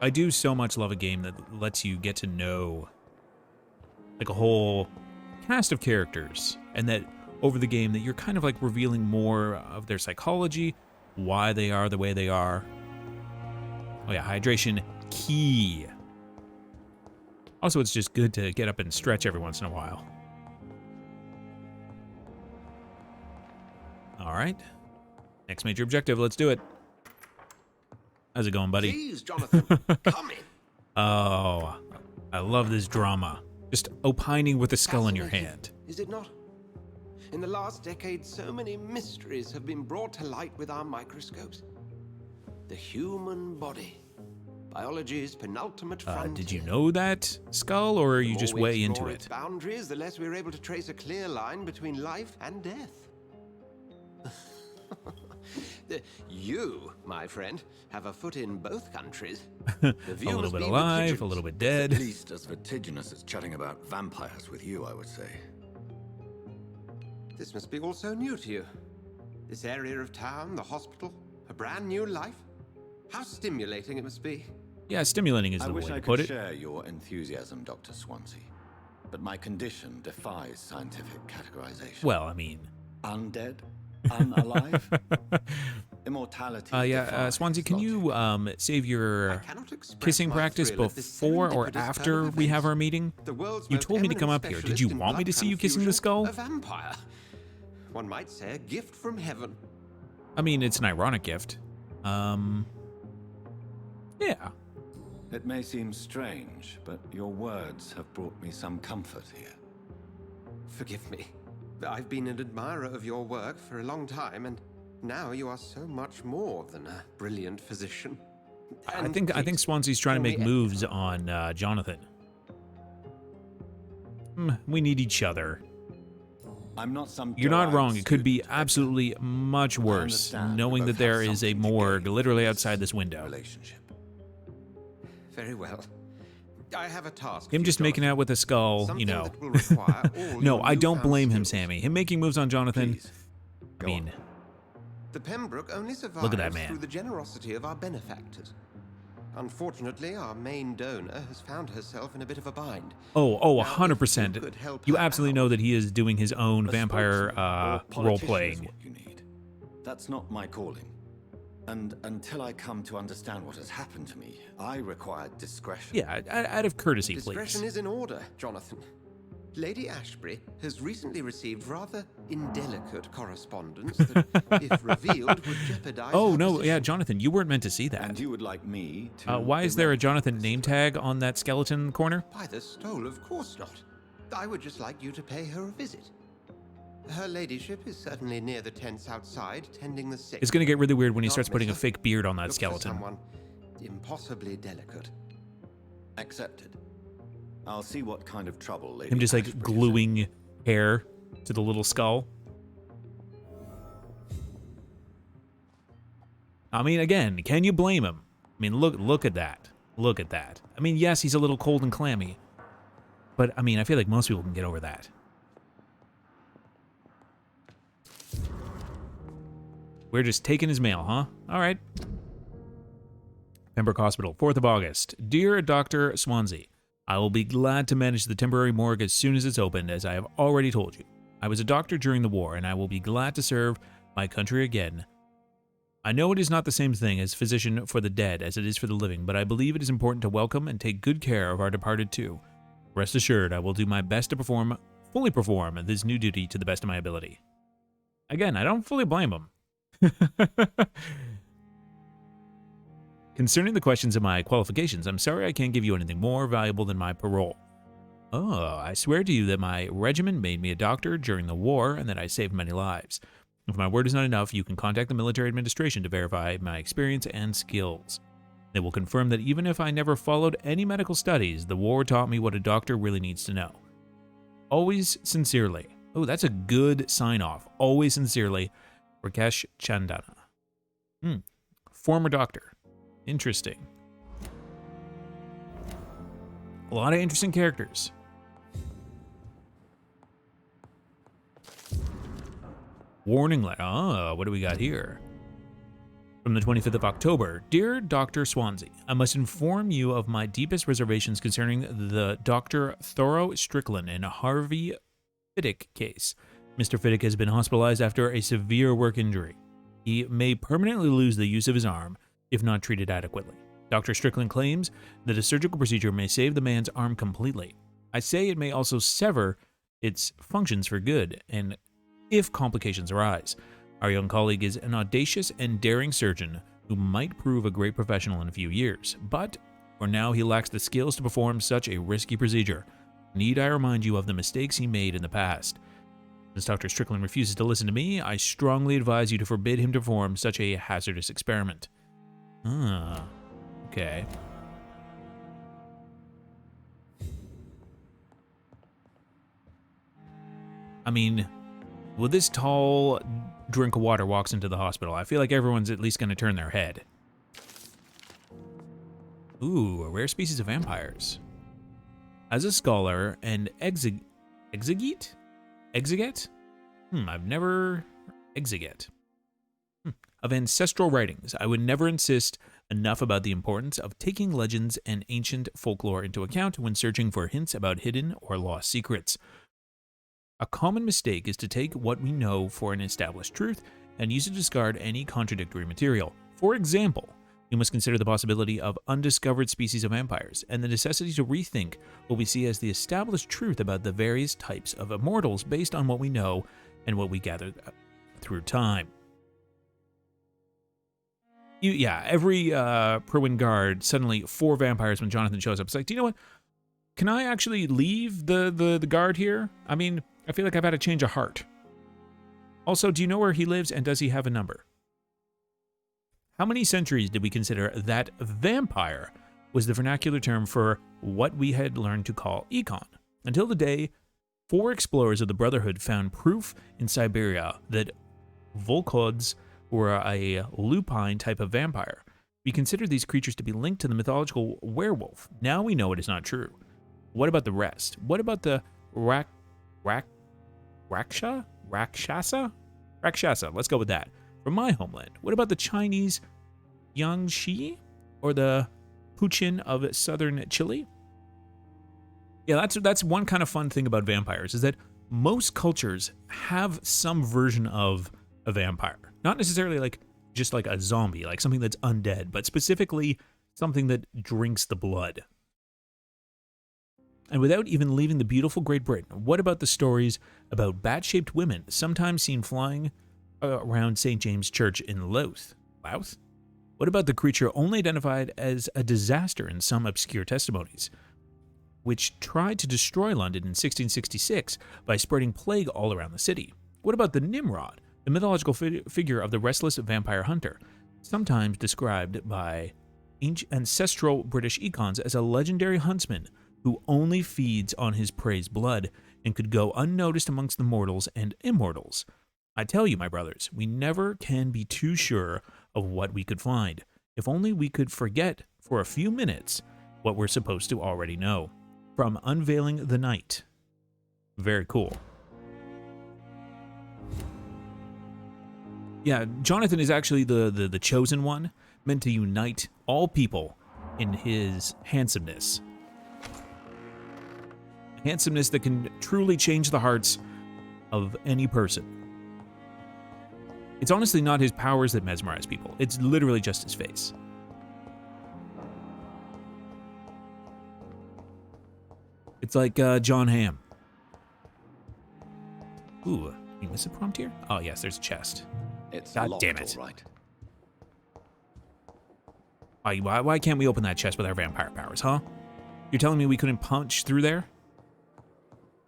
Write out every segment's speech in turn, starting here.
I do so much love a game that lets you get to know like a whole cast of characters, and that over the game that you're kind of like revealing more of their psychology, why they are the way they are. Oh yeah, hydration key. Also, it's just good to get up and stretch every once in a while. All right. Next major objective, let's do it. How's it going, buddy? Please, Jonathan, come in. Oh, I love this drama. Just opining with a skull in your Fascinating, hand. is it not? In the last decade, so many mysteries have been brought to light with our microscopes. The human body. Biology's penultimate frontier. Did you know that, Skull, or are you just way into The more we it? explore its boundaries, the less we're able to trace a clear line between life and death. You, my friend, have a foot in both countries. The view A little must bit be alive, with a little pigeons. bit dead. At least as vertiginous as chatting about vampires with you, I would say. This must be all so new to you. This area of town, the hospital, a brand new life. How stimulating it must be. Yeah, stimulating is I the way wish I to put could it. share your enthusiasm, Dr. Swansea. But my condition defies scientific categorization. Well, I mean... Undead? Unalive? Immortality defies Swansea, can logic. you save your I cannot express kissing my practice thrill at this before or serendipitous after turn of we have events. our meeting? The world's You most told me to come eminent up here. Did specialist you in want me blood to see you kissing the transfusion, skull? A vampire. One might say a gift from heaven. I mean, it's an ironic gift. Yeah. It may seem strange, but your words have brought me some comfort here. Forgive me. I've been an admirer of your work for a long time, and now you are so much more than a brilliant physician. I And think please, Swansea's trying to call make me moves on Jonathan. We need each other. I'm not some You're not doe-eyed wrong. It could be student, absolutely much worse, understand knowing we that both have there is a something to morgue gain literally from outside this window. relationship. Very well. I have a task. Him for you, just making Jonathan. out with a skull, Something you know. that will require all No, your I don't newfound blame him, skills. Sammy. Him making moves on Jonathan, Please, I go mean, on. The Pembroke only survives Look at that man. through the generosity of our benefactors. Unfortunately, our main donor has found herself in a bit of a bind. oh, Now, if you 100%. could help You her absolutely out- know that he is doing his own A vampire spokesman or politician is role-playing. what you need. That's not my calling. And until I come to understand what has happened to me, I require discretion. Yeah, out of courtesy, Discretion please. is in order, Jonathan. Lady Ashbury has recently received rather indelicate correspondence that, if revealed, would jeopardize Oh, her no, yeah, position. Jonathan, you weren't meant to see that. And you would like me to... Why is there a erect Jonathan this name threat? tag on that skeleton corner? By the stole, of course not. I would just like you to pay her a visit. Her ladyship is certainly near the tents outside, tending the sick. It's gonna get really weird when he Not starts putting a miss her. fake beard on that Look for skeleton. someone impossibly delicate. Accepted. I'll see what kind of trouble Lady Him just like Ashbury is in. gluing hair to the little skull. I mean, again, can you blame him? I mean, look at that. Look at that. I mean, yes, he's a little cold and clammy, but I mean, I feel like most people can get over that. We're just taking his mail, huh? All right. Pembroke Hospital, 4th of August. Dear Dr. Swansea, I will be glad to manage the temporary morgue as soon as it's opened, as I have already told you. I was a doctor during the war, and I will be glad to serve my country again. I know it is not the same thing as physician for the dead as it is for the living, but I believe it is important to welcome and take good care of our departed too. Rest assured, I will do my best to fully perform this new duty to the best of my ability. Again, I don't fully blame him. Concerning the questions of my qualifications, I'm sorry I can't give you anything more valuable than my parole. Oh, I swear to you that my regiment made me a doctor during the war and that I saved many lives. If my word is not enough, you can contact the military administration to verify my experience and skills. They will confirm that even if I never followed any medical studies, the war taught me what a doctor really needs to know. Always sincerely. Oh, that's a good sign-off. Always sincerely, Rakesh Chandana. Former doctor. Interesting. A lot of interesting characters. Warning letter. Ah, what do we got here? From the 25th of October, Dear Dr. Swansea, I must inform you of my deepest reservations concerning the Dr. Thorough Strickland and Harvey Fiddick case. Mr. Fiddick has been hospitalized after a severe work injury. He may permanently lose the use of his arm if not treated adequately. Dr. Strickland claims that a surgical procedure may save the man's arm completely. I say it may also sever its functions for good, and if complications arise. Our young colleague is an audacious and daring surgeon who might prove a great professional in a few years, but for now he lacks the skills to perform such a risky procedure. Need I remind you of the mistakes he made in the past? Since Dr. Strickland refuses to listen to me, I strongly advise you to forbid him to perform such a hazardous experiment. Okay. I mean, well, this tall drink of water walks into the hospital. I feel like everyone's at least going to turn their head. Ooh, a rare species of vampires. As a scholar and exegete? I've never... Exegete. Of ancestral writings, I would never insist enough about the importance of taking legends and ancient folklore into account when searching for hints about hidden or lost secrets. A common mistake is to take what we know for an established truth and use it to discard any contradictory material. For example, we must consider the possibility of undiscovered species of vampires and the necessity to rethink what we see as the established truth about the various types of immortals based on what we know and what we gather through time. Every Pruin guard, suddenly 4 vampires when Jonathan shows up. It's like, do you know what? Can I actually leave the guard here? I mean, I feel like I've had a change of heart. Also, do you know where he lives and does he have a number? How many centuries did we consider that vampire was the vernacular term for what we had learned to call econ? Until the day 4 explorers of the Brotherhood found proof in Siberia that Volkods were a lupine type of vampire. We considered these creatures to be linked to the mythological werewolf. Now we know it is not true. What about the rest? What about the Rakshasa? Rakshasa, let's go with that. From my homeland, what about the Chinese Yangshi or the Puchin of southern Chile? Yeah, that's one kind of fun thing about vampires is that most cultures have some version of a vampire. Not necessarily like just like a zombie, like something that's undead, but specifically something that drinks the blood. And without even leaving the beautiful Great Britain, what about the stories about bat-shaped women sometimes seen flying around St. James Church in Louth? Louth? What about the creature only identified as a disaster in some obscure testimonies, which tried to destroy London in 1666 by spreading plague all around the city? What about the Nimrod, the mythological figure of the restless vampire hunter, sometimes described by ancestral British econs as a legendary huntsman who only feeds on his prey's blood and could go unnoticed amongst the mortals and immortals? I tell you, my brothers, we never can be too sure of what we could find. If only we could forget for a few minutes what we're supposed to already know. From Unveiling the Night. Very cool. Yeah, Jonathan is actually the chosen one, meant to unite all people in his handsomeness. Handsomeness that can truly change the hearts of any person. It's honestly not his powers that mesmerize people. It's literally just his face. It's like John Hamm. Ooh, you miss a prompt here? Oh yes, there's a chest. It's God locked, damn it. all right. Why can't we open that chest with our vampire powers, huh? You're telling me we couldn't punch through there?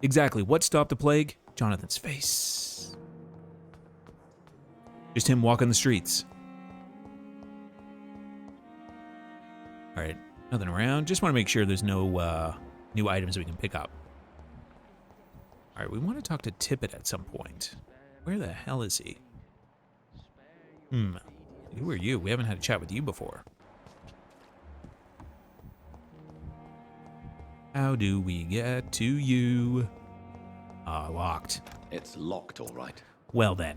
Exactly. What stopped the plague? Jonathan's face. Just him walking the streets. All right, nothing around. Just want to make sure there's no new items we can pick up. All right, we want to talk to Tippett at some point. Where the hell is he? Who are you? We haven't had a chat with you before. How do we get to you? Locked. It's locked, all right. Well then.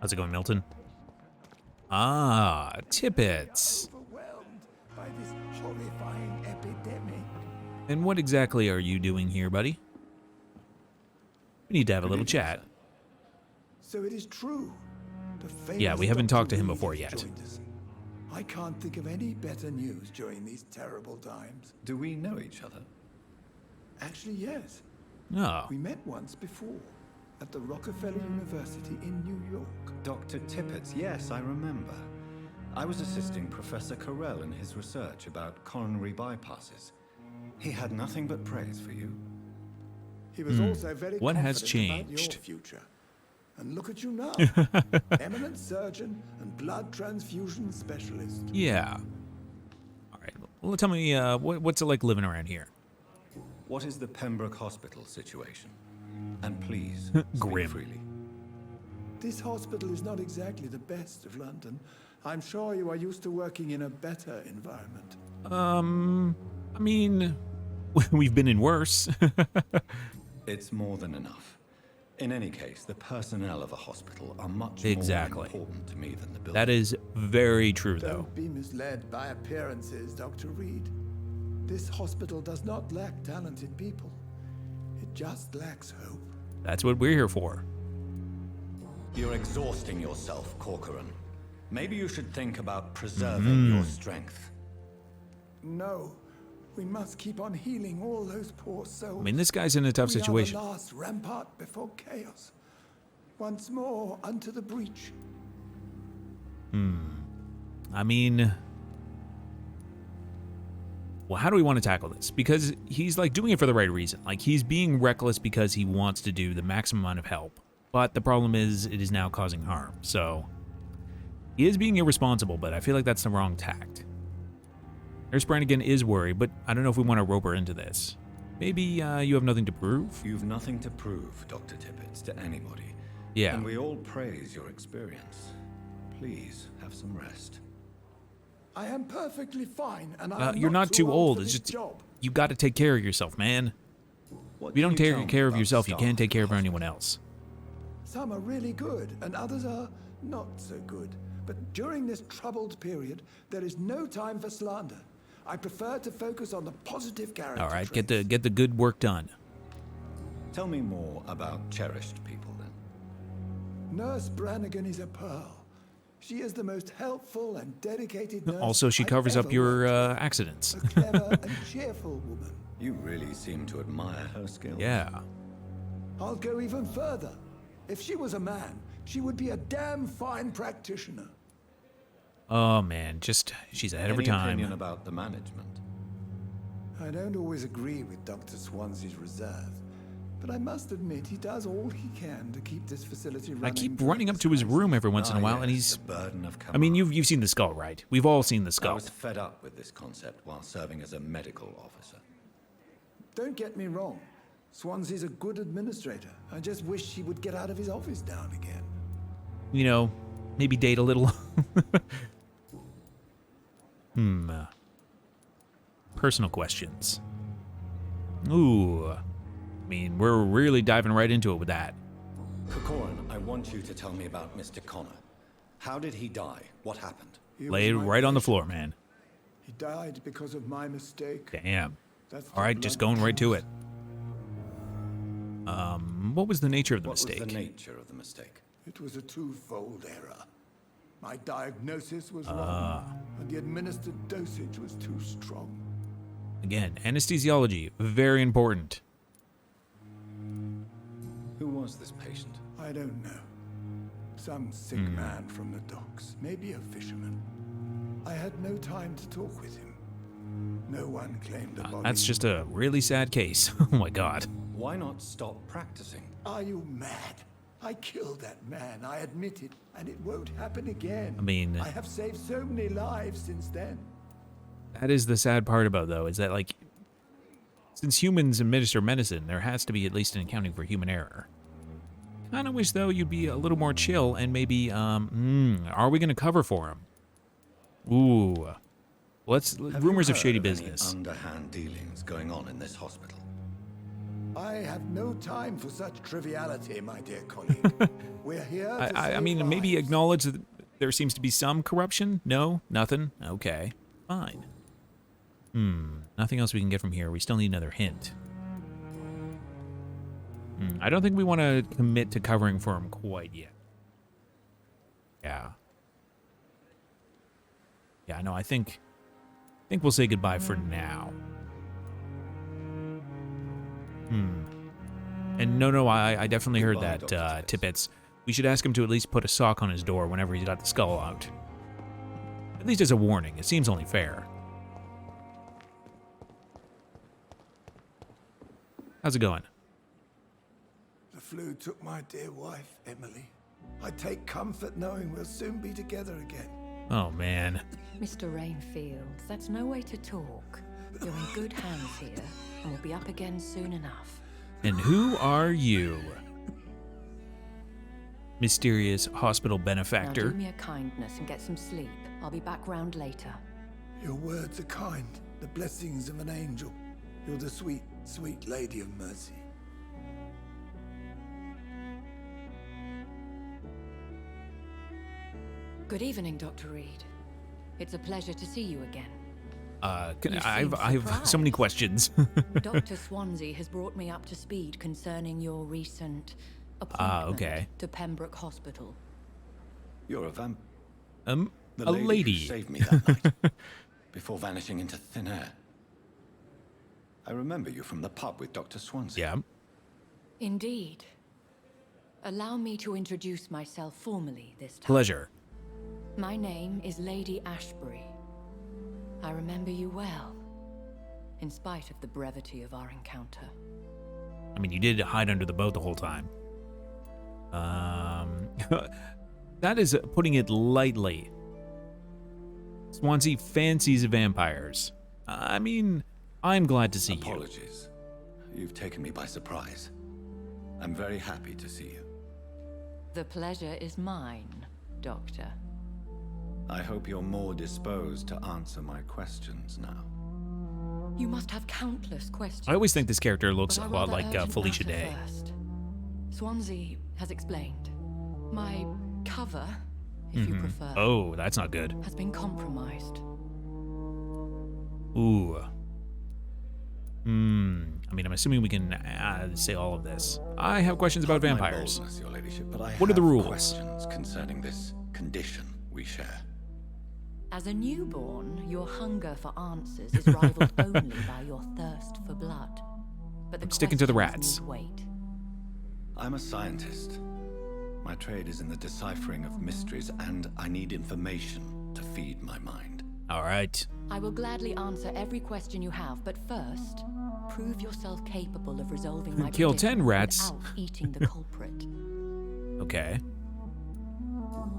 How's it going, Milton? Ah, Tippets. Overwhelmed by this horrifying epidemic. And what exactly are you doing here, buddy? We need to have a little chat. So it is true. The Yeah, we famous haven't Dr. talked to him Reed before has yet. joined us. I can't think of any better news during these terrible times. Do we know each other? Actually, yes. Oh, We met once before at the Rockefeller University in New York. Dr. Tippett, yes, I remember. I was assisting Professor Carell in his research about coronary bypasses. He had nothing but praise for you. He was also very What has confident about changed? your future. And look at you now. Eminent surgeon and blood transfusion specialist. yeah. All right. Well, tell me, what's it like living around here? What is the Pembroke Hospital situation? And please, Grim. speak freely. This hospital is not exactly the best of London. I'm sure you are used to working in a better environment. I mean, we've been in worse. It's more than enough. In any case, the personnel of a hospital are much Exactly. more important to me than the building. That is very true, though. Don't be misled by appearances, Dr. Reed. This hospital does not lack talented people. It just lacks hope. That's what we're here for. You're exhausting yourself, Corcoran. Maybe you should think about preserving your strength. No, we must keep on healing all those poor souls. I mean, this guy's in a tough We situation. are the last rampart before chaos. Once more unto the breach. I mean, well, how do we want to tackle this? Because he's like doing it for the right reason. Like he's being reckless because he wants to do the maximum amount of help. But the problem is it is now causing harm. So he is being irresponsible, but I feel like that's the wrong tact. Nurse Brannigan is worried, but I don't know if we want to rope her into this. Maybe you have nothing to prove? You've nothing to prove, Dr. Tippett, to anybody. Yeah. And we all praise your experience. Please have some rest. I am perfectly fine, and I am You're not too for old. this It's just job. you got to take care of yourself, man. What If you don't can take tell me care of about yourself, you staff can't take at the care of hospital? anyone else. Some are really good, and others are not so good. But during this troubled period, there is no time for slander. I prefer to focus on the positive character All right, traits. get the good work done. Tell me more about cherished people, then. Nurse Brannigan is a pearl. She is the most helpful and dedicated nurse Also, she I've covers up ever your worked with. accidents. A clever and cheerful woman. You really seem to admire her skills. Yeah. I'll go even further. If she was a man, she would be a damn fine practitioner. Oh man, she's ahead of her Any opinion time. about the management? I don't always agree with Dr. Swansea's reserve, but I must admit he does all he can to keep this facility running. I keep during running up this to his crisis. room every once in a Ah, while, and yes, he's. the burden of I mean, command. you've seen the skull, right? We've all seen the I skull. was fed up with this concept while serving as a medical officer. Don't get me wrong. Swansea's a good administrator. I just wish he would get out of his office now and again. You know, maybe date a little. Personal questions. Ooh. I mean, we're really diving right into it with that. Corcoran, I want you to tell me about Mr. Connor. How did he die? What happened? He was Lay it my right on the patient. floor, man. He died because of my mistake. Damn. That's the All right, just blunt going right to truth. it. What was the nature of the What mistake? was the nature of the mistake? It was a twofold error. My diagnosis was wrong, and the administered dosage was too strong. Again, anesthesiology, very important. Who was this patient? I don't know. Some sick man from the docks, maybe a fisherman. I had no time to talk with him. No one claimed the body. That's just a really sad case. Oh my god. Why not stop practicing? Are you mad? I killed that man, I admit it, and it won't happen again. I mean- I have saved so many lives since then. That is the sad part about it, though, is that, like, since humans administer medicine, there has to be at least an accounting for human error. Kinda wish, though, you'd be a little more chill and maybe, are we gonna cover for him? Ooh. Have Rumors you of shady heard any business. underhand dealings going on in this hospital? I have no time for such triviality, my dear colleague. We're here to I save mean, maybe lives. acknowledge that there seems to be some corruption? No? Nothing? Okay. Fine. Nothing else we can get from here. We still need another hint. I don't think we want to commit to covering for him quite yet. Yeah. Yeah, no, I think we'll say goodbye for now. And no, I definitely heard Goodbye, that, Dr. Tippets. We should ask him to at least put a sock on his door whenever he's got the skull out. At least as a warning. It seems only fair. How's it going? The flu took my dear wife, Emily. I take comfort knowing we'll soon be together again. Oh, man. Mr. Rainfield, that's no way to talk. You're in good hands here, and we'll be up again soon enough. And who are you? Mysterious hospital Now benefactor. do me a kindness and get some sleep. I'll be back round later. Your words are kind, the blessings of an angel. You're the sweet, sweet lady of mercy. Good evening, Dr. Reed. It's a pleasure to see you again. You I've so many seem questions. Dr. Swansea has brought me up to speed concerning your recent appointment okay. to Pembroke Hospital. You're a vamp. A The lady lady. who saved me that night, before vanishing into thin air. I remember you from the pub with Dr. Swansea. Yeah. Indeed. Allow me to introduce myself formally this time. Pleasure. My name is Lady Ashbury. I remember you well, in spite of the brevity of our encounter. I mean, you did hide under the boat the whole time. That is putting it lightly. Swansea fancies vampires. I mean, I'm glad to see you. Apologies. You've taken me by surprise. I'm very happy to see you. The pleasure is mine, Doctor. I hope you're more disposed to answer my questions now. You must have countless questions. I always think this character looks but a I lot rather like urgent Felicia matter Day. First. Swansea has explained. My cover, if you prefer, Oh, that's not good. has been compromised. Ooh. I mean, I'm assuming we can say all of this. I have questions about Pardon my vampires. boldness, Your Ladyship, but I What are the have rules? questions concerning this condition we share. As a newborn, your hunger for answers is rivaled only by your thirst for blood. But the I'm sticking to the questions rats. need wait. I'm a scientist. My trade is in the deciphering of mysteries, and I need information to feed my mind. All right. I will gladly answer every question you have, but first, prove yourself capable of resolving my Kill 10 predicament rats. without eating the culprit. Okay.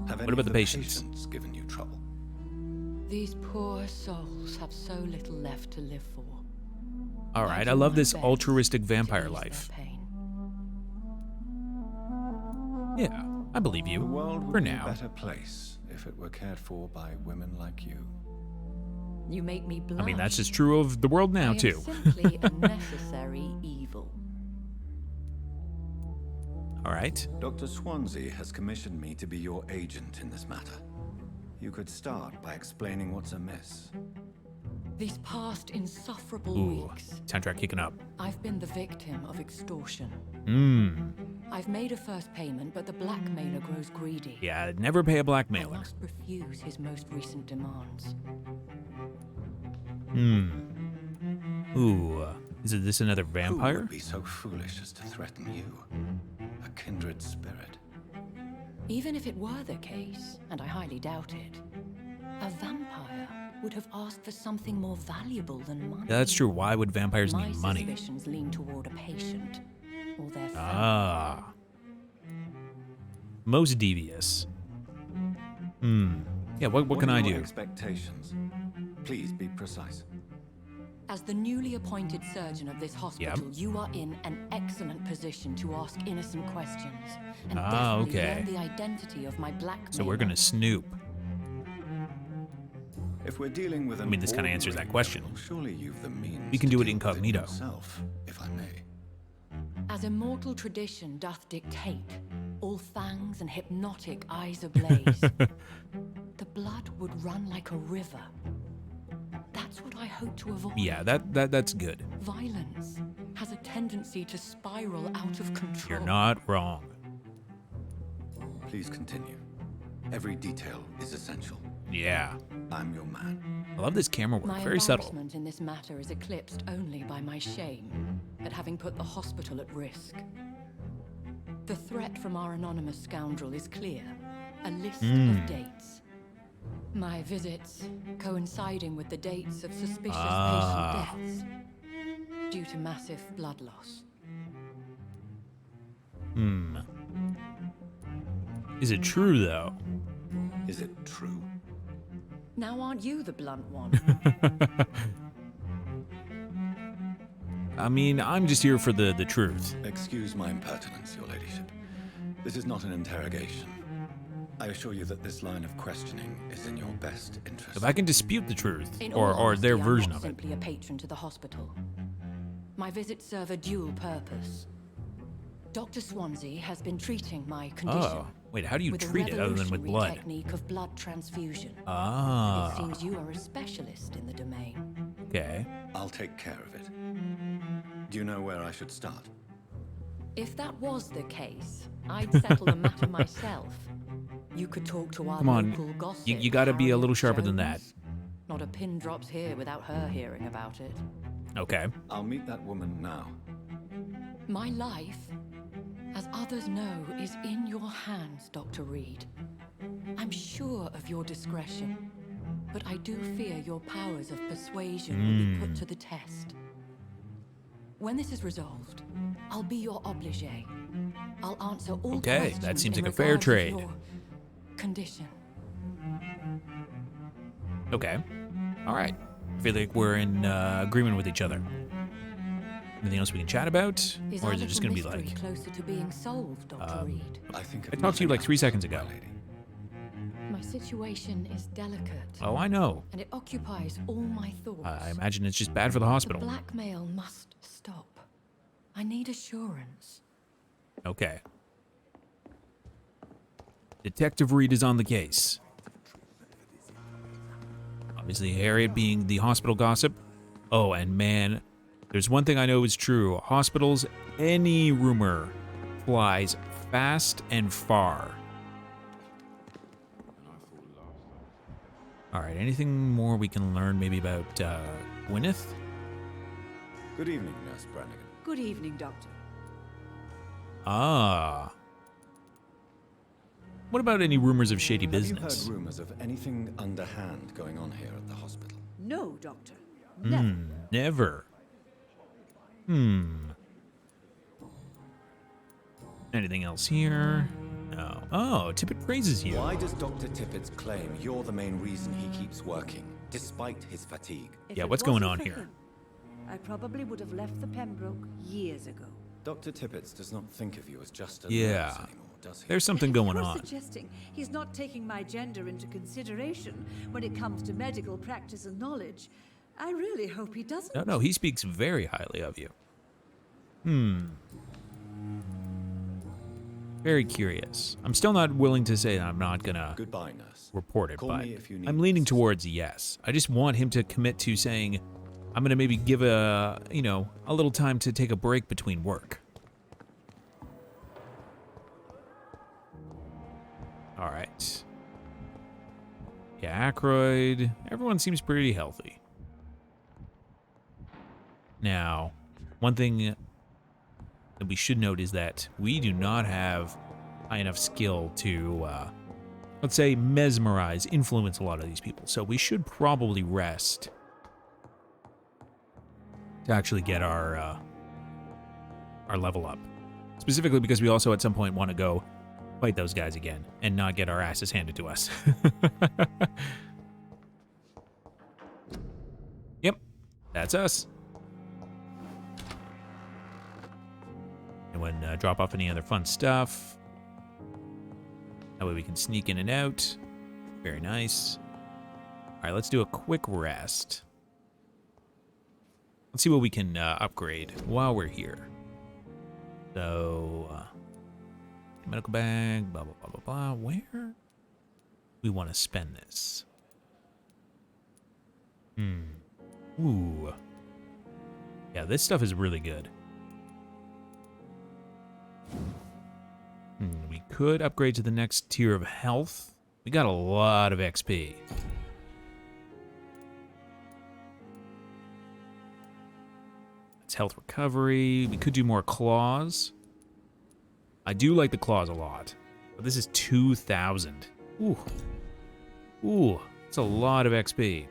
Have any What about of the patients? given you trouble? These poor souls have so little left to live for. All right. I do love my this best altruistic to vampire ease their life. pain. Yeah, I believe you. The world would For be now. a better place if it were cared for by women like you. You make me blush. I mean, that's just true of the world now, I am too. simply a necessary evil. All right. Dr. Swansea has commissioned me to be your agent in this matter. You could start by explaining what's amiss. These past insufferable Ooh, weeks, soundtrack kicking up. I've been the victim of extortion. I've made a first payment, but the blackmailer grows greedy. Yeah, never pay a I blackmailer. must refuse his most recent demands. Ooh, is this another Who vampire? would be so foolish as to threaten you? A kindred spirit. Even if it were the case, and I highly doubt it, a vampire would have asked for something more valuable than money. Yeah, that's true. Why would vampires My need money? suspicions lean toward a patient or their family. Ah. Most devious. Yeah, what can are I your do? Expectations. Please be precise. As the newly appointed surgeon of this hospital, you are in an excellent position to ask innocent questions and definitely okay. learn the identity of my blackmailer. So we're gonna snoop. If we're dealing with an mean, this kinda answers that ordinary question. criminal, surely you've the means We can to do it deal with incognito. yourself, if I may. As immortal tradition doth dictate, all fangs and hypnotic eyes ablaze, the blood would run like a river. That's what I hope to avoid. Yeah, that's good. Violence has a tendency to spiral out of control. You're not wrong. Please continue. Every detail is essential. Yeah. I'm your man. I love this camera work. My Very subtle. embarrassment in this matter is eclipsed only by my shame at having put the hospital at risk. The threat from our anonymous scoundrel is clear. A list of dates. My visits coinciding with the dates of suspicious patient deaths due to massive blood loss. Is it true, though? Is it true? Now aren't you the blunt one? I mean, I'm just here for the truth. Excuse my impertinence, your ladyship. This is not an interrogation. I assure you that this line of questioning is in your best interest. If I can dispute the truth, In all or their honesty, version I'm not of it. simply a patron to the hospital. My visits serve a dual purpose. Dr. Swansea has been treating my condition. Oh, wait, how do you with treat a it other than with revolutionary blood? technique of blood transfusion. It Ah, seems you are a specialist in the domain. okay. I'll take care of it. Do you know where I should start? If that was the case, I'd settle the matter myself. You could talk to our Come on, local gossip. you gotta be a little Harriet sharper than that. Jones. Not a pin drops here without her hearing about it. Okay. I'll meet that woman now. My life, as others know, is in your hands, Dr. Reed. I'm sure of your discretion, but I do fear your powers of persuasion will be put to the test. When this is resolved, I'll be your obligé. I'll answer all Okay, questions that seems in like a fair regards of trade. your condition. Okay. All right. I feel like we're in agreement with each other. Anything else we can chat about? Is Or our is it just little going to be mystery like... closer to being solved, Dr. Reed? I think I talked to you like 3 seconds ago. lady. My situation is delicate, Oh, I know. and it occupies all my thoughts. I imagine it's just bad for the The hospital. blackmail must stop. I need assurance. Okay. Detective Reed is on the case. Obviously, Harriet being the hospital gossip. Oh, and man, there's one thing I know is true. Hospitals, any rumor flies fast and far. All right, anything more we can learn maybe about Gwyneth? Good evening, Nurse Brannigan. Good evening, Doctor. Ah. What about any rumors of shady Have business? you heard rumors of anything underhand going on here at the hospital? No, Doctor. Never. Never. Anything else here? No. Oh, Tippett praises you. Why does Dr. Tippett's claim you're the main reason he keeps working, despite his fatigue? If Yeah, it what's going wasn't on for here? him, I probably would have left the Pembroke years ago. Dr. Tippett does not think of you as just a Yeah. nurse anymore, does he? There's something going You're on. suggesting he's not taking my gender into consideration when it comes to medical practice and knowledge. I really hope he doesn't. No, he speaks very highly of you. Very curious. I'm still not willing to say I'm not gonna Goodbye, nurse. report it, Call but me if you need I'm leaning assistance. towards yes. I just want him to commit to saying, I'm gonna maybe give a little time to take a break between work. All right. Yeah, Aykroyd. Everyone seems pretty healthy. Now, one thing that we should note is that we do not have high enough skill to, let's say, mesmerize, influence a lot of these people. So we should probably rest to actually get our level up. Specifically because we also at some point want to go fight those guys again and not get our asses handed to us. Yep, that's us. Anyone drop off any other fun stuff? That way we can sneak in and out. Very nice. All right, let's do a quick rest. Let's see what we can upgrade while we're here. So, medical bag, blah, blah, blah, blah, blah. Where we want to spend this? Ooh. Yeah, this stuff is really good. We could upgrade to the next tier of health. We got a lot of XP. It's health recovery. We could do more claws. I do like the claws a lot. But this is 2,000. Ooh. Ooh. That's a lot of XP.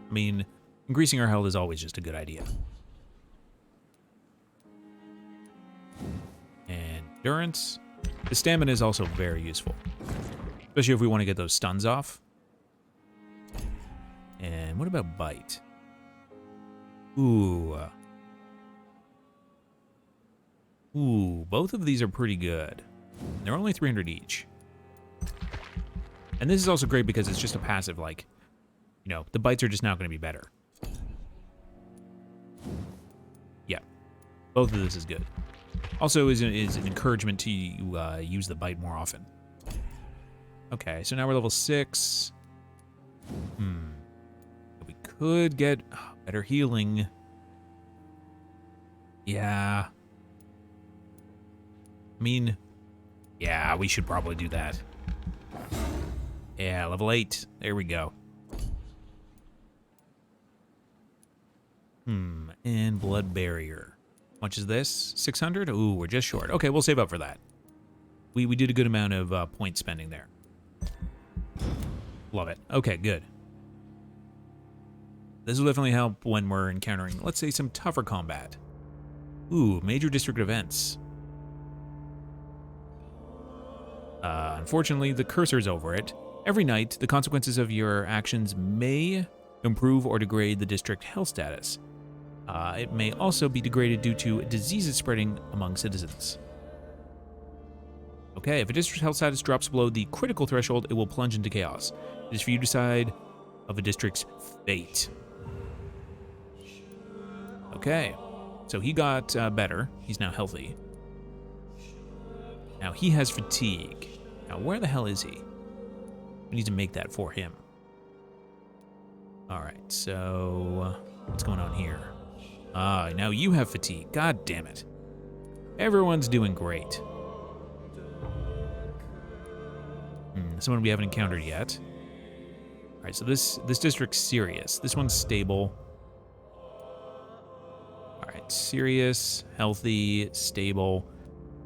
I mean, increasing our health is always just a good idea. Endurance. The stamina is also very useful. Especially if we want to get those stuns off. And what about bite? Ooh. Ooh, both of these are pretty good. They're only 300 each. And this is also great because it's just a passive, like, you know, the bites are just now going to be better. Yeah. Both of this is good. Also is an encouragement to use the bite more often. Okay, so now we're level 6. We could get better healing. Yeah. I mean, yeah, we should probably do that. Yeah, level 8. There we go. And blood barrier. How much is this? 600? Ooh, we're just short. Okay, we'll save up for that. We did a good amount of point spending there. Love it. Okay, good. This will definitely help when we're encountering, let's say, some tougher combat. Ooh, major district events. Unfortunately, the cursor's over it. Every night, the consequences of your actions may improve or degrade the district health status. It may also be degraded due to diseases spreading among citizens. Okay, if a district's health status drops below the critical threshold, it will plunge into chaos. It is for you to decide of a district's fate. Okay, so he got better. He's now healthy. Now he has fatigue. Now where the hell is he? We need to make that for him. All right, so what's going on here? Now you have fatigue. God damn it. Everyone's doing great. Someone we haven't encountered yet. All right, so this district's serious. This one's stable. All right, serious, healthy, stable.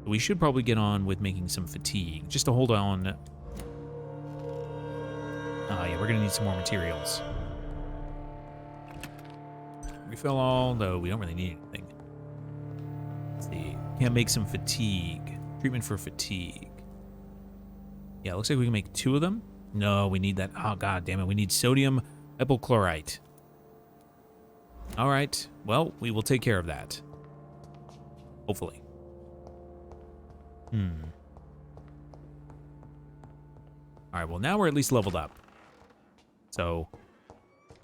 We should probably get on with making some fatigue, just to hold on. Yeah, we're gonna need some more materials. Refill all, though we don't really need anything. Let's see. Can't make some fatigue. Treatment for fatigue. Yeah, looks like we can make 2 of them. No, we need that. Oh, god damn it. We need sodium epichlorite. All right. Well, we will take care of that. Hopefully. All right, well, now we're at least leveled up. So,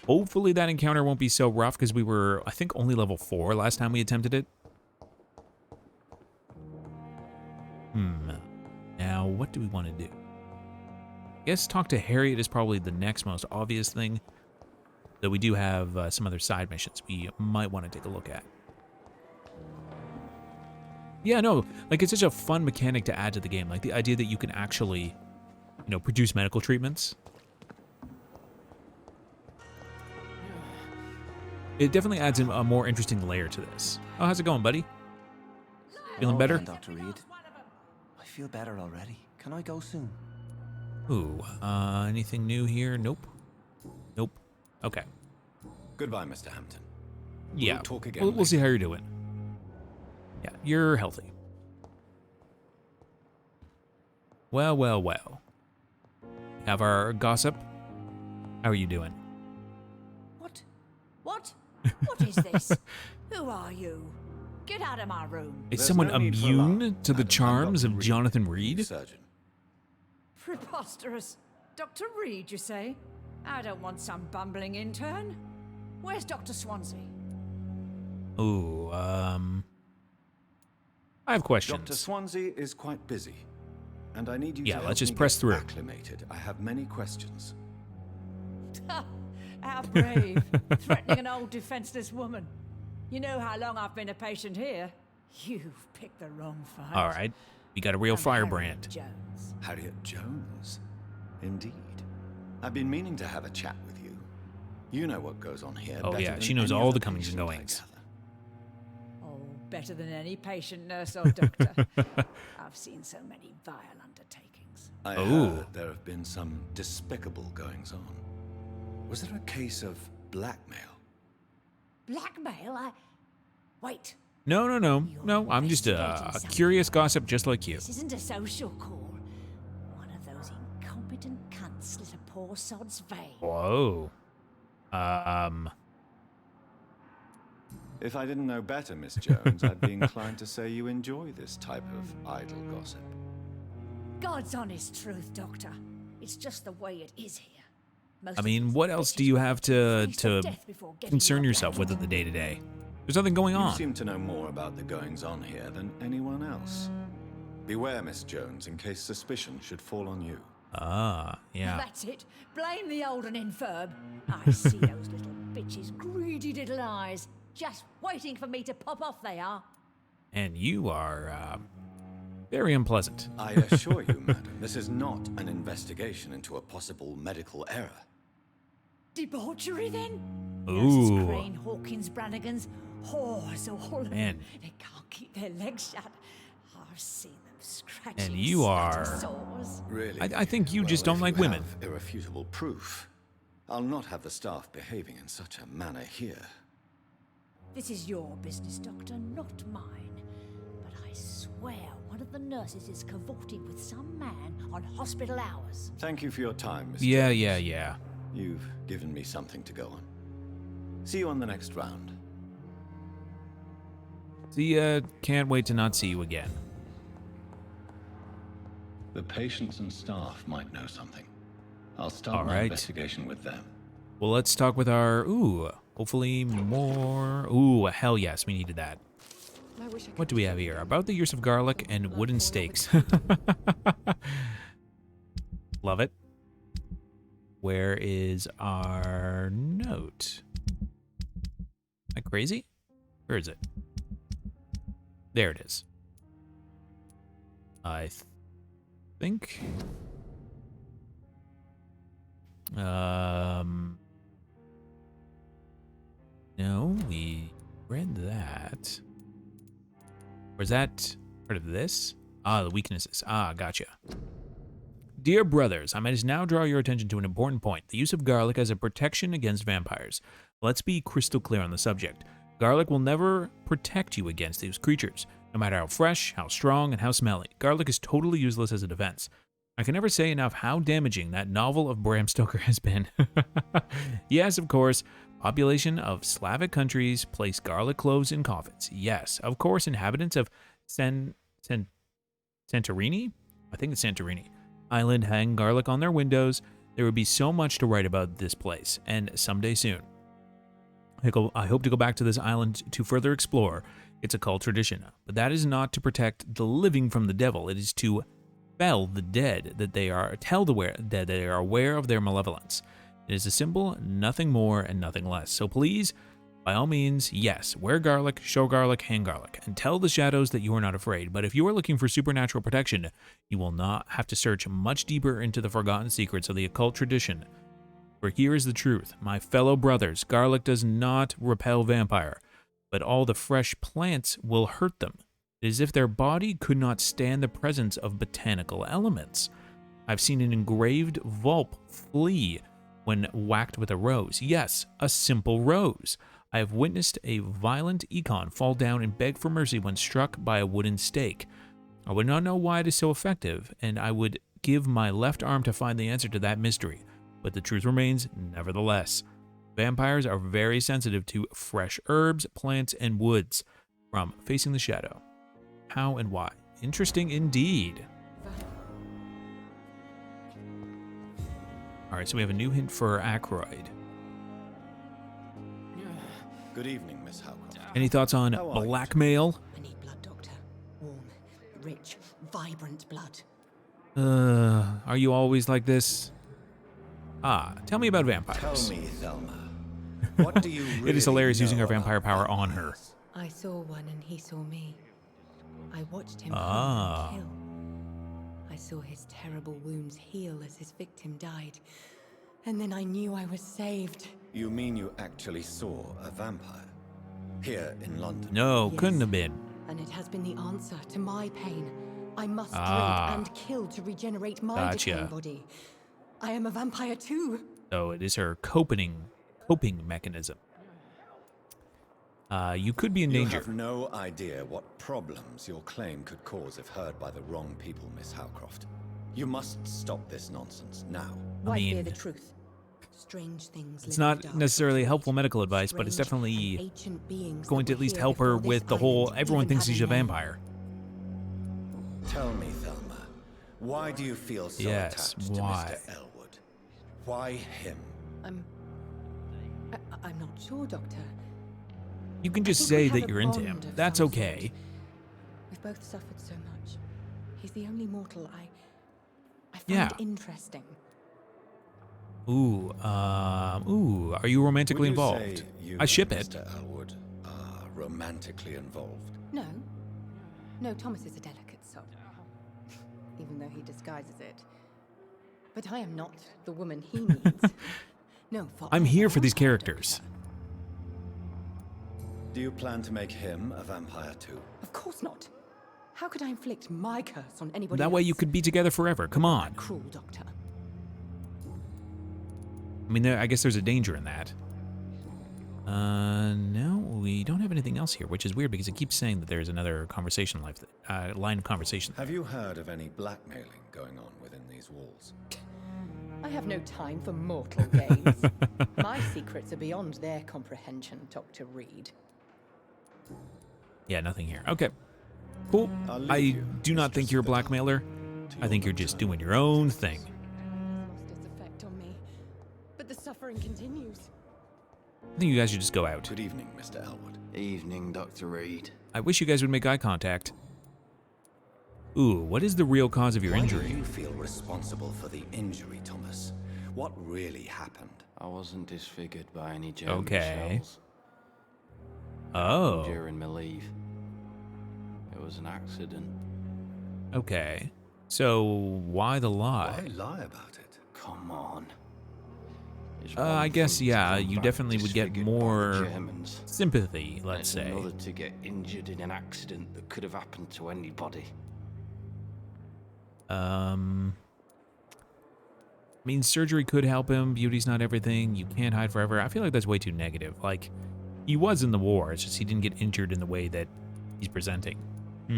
hopefully that encounter won't be so rough, because we were, I think, only level 4 last time we attempted it. Now, what do we want to do? I guess talk to Harriet is probably the next most obvious thing. Though we do have some other side missions we might want to take a look at. Yeah, no, like, it's such a fun mechanic to add to the game. Like, the idea that you can actually, you know, produce medical treatments. It definitely adds a more interesting layer to this. Oh, how's it going, buddy? Feeling better? Dr. Reed. I feel better already. Can I go soon? Ooh, anything new here? Nope. Nope. Okay. Goodbye, Mr. Hampton. Yeah, We'll talk again we'll see how you're doing. Yeah, you're healthy. Well, well, well. Have our gossip. How are you doing? What? What? What is this? Who are you? Get out of my room. Is There's someone no need for immune alarm, to the Madam. charms I'm of Dr. Jonathan Reed? Surgeon. Preposterous. Dr. Reed, you say? I don't want some bumbling intern. Where's Dr. Swansea? Ooh, I have questions. Dr. Swansea is quite busy, and I need you Yeah, to help let's just me press get through. acclimated. I have many questions. How brave. Threatening an old defenseless woman. You know how long I've been a patient here? You've picked the wrong fight. All right, we got a real I'm firebrand. Harriet Jones. Harriet Jones? Indeed. I've been meaning to have a chat with you. You know what goes on here. Oh, better yeah, than she knows any all other the comings and patient, I goings. gather. Oh, better than any patient, nurse, or doctor. I've seen so many vile undertakings. I Oh. heard there have been some despicable goings on. Was there a case of blackmail? Blackmail? Wait, No, I'm just a curious gossip just like you. this isn't a social call. One of those incompetent cunts slit a poor sod's vein. Whoa. If I didn't know better, Miss Jones, I'd be inclined to say you enjoy this type of idle gossip. God's honest truth, Doctor. It's just the way it is here. Most I of mean, these what else do bitches you will have to freeze to death before getting concern your yourself with blood. in the day-to-day? There's nothing going You on. seem to know more about the goings-on here than anyone else. Beware, Miss Jones, in case suspicion should fall on you. Ah, yeah. That's it. Blame the old and infirm. I see those little bitches' greedy little eyes. Just waiting for me to pop off they are. And you are, very unpleasant. I assure you, madam, this is not an investigation into a possible medical error. Debauchery, then? Ooh. Nurses Crane, Hawkins, Brannigans, whores all of Man. them. They can't keep their legs shut. I've seen them scratching And you are- sores. Really? I think you just Well, don't if like you women. have irrefutable proof. I'll not have the staff behaving in such a manner here. This is your business, Doctor, not mine. But I swear one of the nurses is cavorting with some man on hospital hours. Thank you for your time, Miss Yeah, Jones. yeah. You've given me something to go on. See you on the next round. See ya. Can't wait to not see you again. The patients and staff might know something. I'll start All my right. investigation with them. Well, let's talk with our, hopefully more, hell yes, we needed that. I wish I could What do we have here? About the use of garlic and wooden stakes. Love it. Where is our note? Am I crazy? Where is it? There it is. I think. No, we read that. Or is that part of this? Ah, the weaknesses. Ah, gotcha. Dear brothers, I must now draw your attention to an important point. The use of garlic as a protection against vampires. Let's be crystal clear on the subject. Garlic will never protect you against these creatures. No matter how fresh, how strong, and how smelly, garlic is totally useless as a defense. I can never say enough how damaging that novel of Bram Stoker has been. Yes, of course, population of Slavic countries place garlic cloves in coffins. Yes, of course, inhabitants of Santorini? I think it's Santorini. Island hang garlic on their windows. There would be so much to write about this place, and someday soon. I hope to go back to this island to further explore its occult tradition, but that is not to protect the living from the devil. It is to tell the dead that they are aware of their malevolence. It is a symbol, nothing more and nothing less. So please, by all means, yes, wear garlic, show garlic, hang garlic, and tell the shadows that you are not afraid. But if you are looking for supernatural protection, you will not have to search much deeper into the forgotten secrets of the occult tradition. For here is the truth, my fellow brothers, garlic does not repel vampire, but all the fresh plants will hurt them. It is as if their body could not stand the presence of botanical elements. I've seen an engraved vulp flee when whacked with a rose. Yes, a simple rose. I have witnessed a violent econ fall down and beg for mercy when struck by a wooden stake. I would not know why it is so effective, and I would give my left arm to find the answer to that mystery. But the truth remains, nevertheless. Vampires are very sensitive to fresh herbs, plants, and woods from facing the shadow. How and why? Interesting indeed. Alright, so we have a new hint for Ackroyd. Good evening, Miss Howcroft. Any thoughts on How are you? blackmail? I need blood, Doctor. Warm, rich, vibrant blood. Are you always like this? Ah, tell me about Tell vampires. me, Thelma. What do you really It is hilarious using know our vampire about power on her. vampires? I saw one and he saw me. I watched him Ah. hunt and kill. I saw his terrible wounds heal as his victim died. And then I knew I was saved. You mean you actually saw a vampire? Here in London? No, Yes. couldn't have been. And it has been the answer to my pain. I must Ah. drink and kill to regenerate my Gotcha. decaying body. I am a vampire too. So it is her coping mechanism. You could be in You danger. have no idea what problems your claim could cause if heard by the wrong people, Miss Howcroft. You must stop this nonsense now. Why mean, fear the truth? Strange things. It's live in not the dark necessarily and helpful strange, medical advice, but it's strange definitely and ancient beings going that to at were least here help her before with this the whole. island Everyone even thinks had she's a name. vampire. Tell me, Thelma, why do you feel so Yes, attached why? to Mr. Elwood? Why him? I'm not sure, Doctor. You can I just think we say have that a you're into him. bond of That's some okay. sort. We've both suffered so much. He's the only mortal I find Yeah. interesting. Ooh, are you romantically Would you involved? say you I ship and it. Mr. Elwood are romantically involved. No. No, Thomas is a delicate soul. Even though he disguises it. But I am not the woman he needs. No, for I'm I here am for a these vampire, characters. Doctor. Do you plan to make him a vampire too? Of course not. How could I inflict my curse on anybody That way you else? could be together forever. Come on. Cruel, Doctor. I mean, I guess there's a danger in that. No, we don't have anything else here, which is weird because it keeps saying that there's another conversation line of conversation. Have you heard of any blackmailing going on within these walls? I have no time for mortal games. My secrets are beyond their comprehension, Dr. Reed. Yeah, nothing here. Okay. Cool. I'll leave I you, do not Mistress think you're a of the Dark, blackmailer. to I think your you're just nocturnal doing your own thing. Lost its effect on me, but the suffering continues. I think you guys should just go out. Good evening, Mr. Elwood. Evening, Dr. Reed. I wish you guys would make eye contact. Ooh, what is the real cause of your Why injury? do you feel responsible for the injury, Thomas? What really happened? I wasn't disfigured by any German Okay. shells Oh, during my leave. It was an accident. okay. So why the Why lie? lie about it? Come on. It's I one guess, thing to yeah, come you back definitely would get disfigured by the more Germans. sympathy, let's It's say. another to get injured in an accident that could have happened to anybody. I mean, surgery could help him. Beauty's not everything. You can't hide forever. I feel like that's way too negative. Like, he was in the war. It's just he didn't get injured in the way that he's presenting. I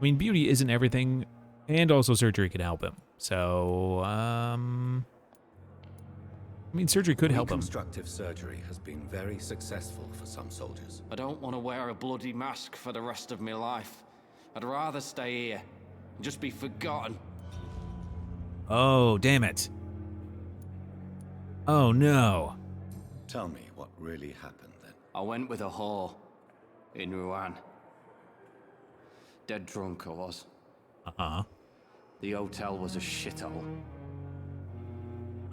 mean, beauty isn't everything, and also surgery could help him. So, I mean, surgery could help him. Reconstructive surgery has been very successful for some soldiers. I don't want to wear a bloody mask for the rest of my life. I'd rather stay here and just be forgotten. Oh, damn it. Oh, no. Tell me what really happened then. I went with a whore in Rouen. Dead drunk I was. Uh-huh. The hotel was a shithole. There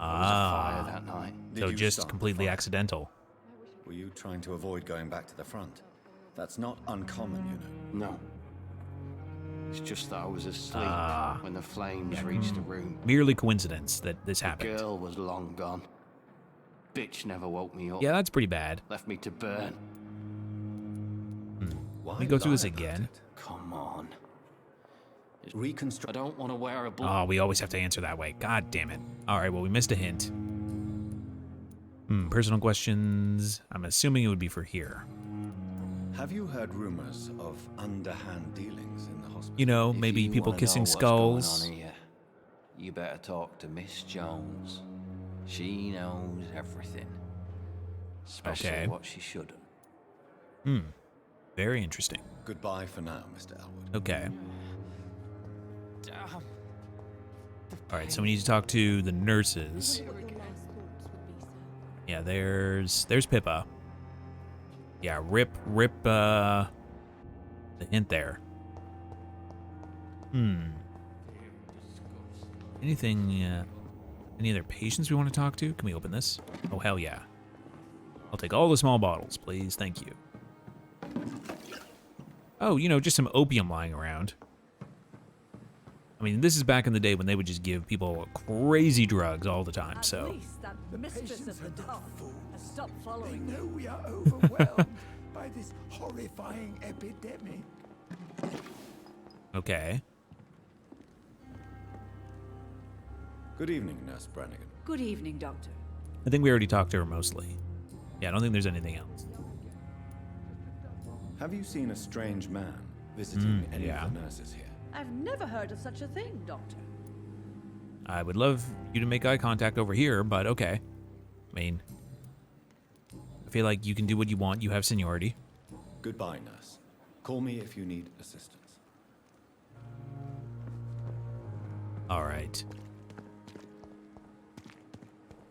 was a Ah. fire that night. Did So you just start the completely fire? accidental. Were you trying to avoid going back to the front? That's not uncommon, you know. No. It's just that I was asleep when the flames reached the room. Merely coincidence that this The happened. girl was long gone. Bitch never woke me up. Yeah, that's pretty bad. Left me to burn. Why Let me go through lie this about again. it? Come on. I Reconstruct. don't want to wear a Oh, we always have to answer that way. God damn it. All right, well, we missed a hint. Personal questions. I'm assuming it would be for here. Have you heard rumors of underhand dealings in the hospital? You know, If maybe you people wanna kissing know what's going skulls. on here, you better talk to Miss Jones. She knows everything. Especially Okay. what she shouldn't. Very interesting. Goodbye for now, Mr. Elwood. Okay. All right, so we need to talk to the nurses. What your last thoughts would be, sir. Yeah, there's Pippa. Yeah, rip the hint there. Anything, any other patients we want to talk to? Can we open this? Oh, hell yeah. I'll take all the small bottles, please. Thank you. Oh, you know, just some opium lying around. I mean, this is back in the day when they would just give people crazy drugs all the time, so. At least that mistress of the dark has stopped They following know we are overwhelmed by this horrifying epidemic. Okay. Good evening, Nurse Brannigan. Good evening, Doctor. I think we already talked to her mostly. Yeah, I don't think there's anything else. Have you seen a strange man visiting any yeah. of the nurses here? I've never heard of such a thing, Doctor. I would love you to make eye contact over here, but okay. I mean, I feel like you can do what you want. You have seniority. Goodbye, nurse. Call me if you need assistance. All right.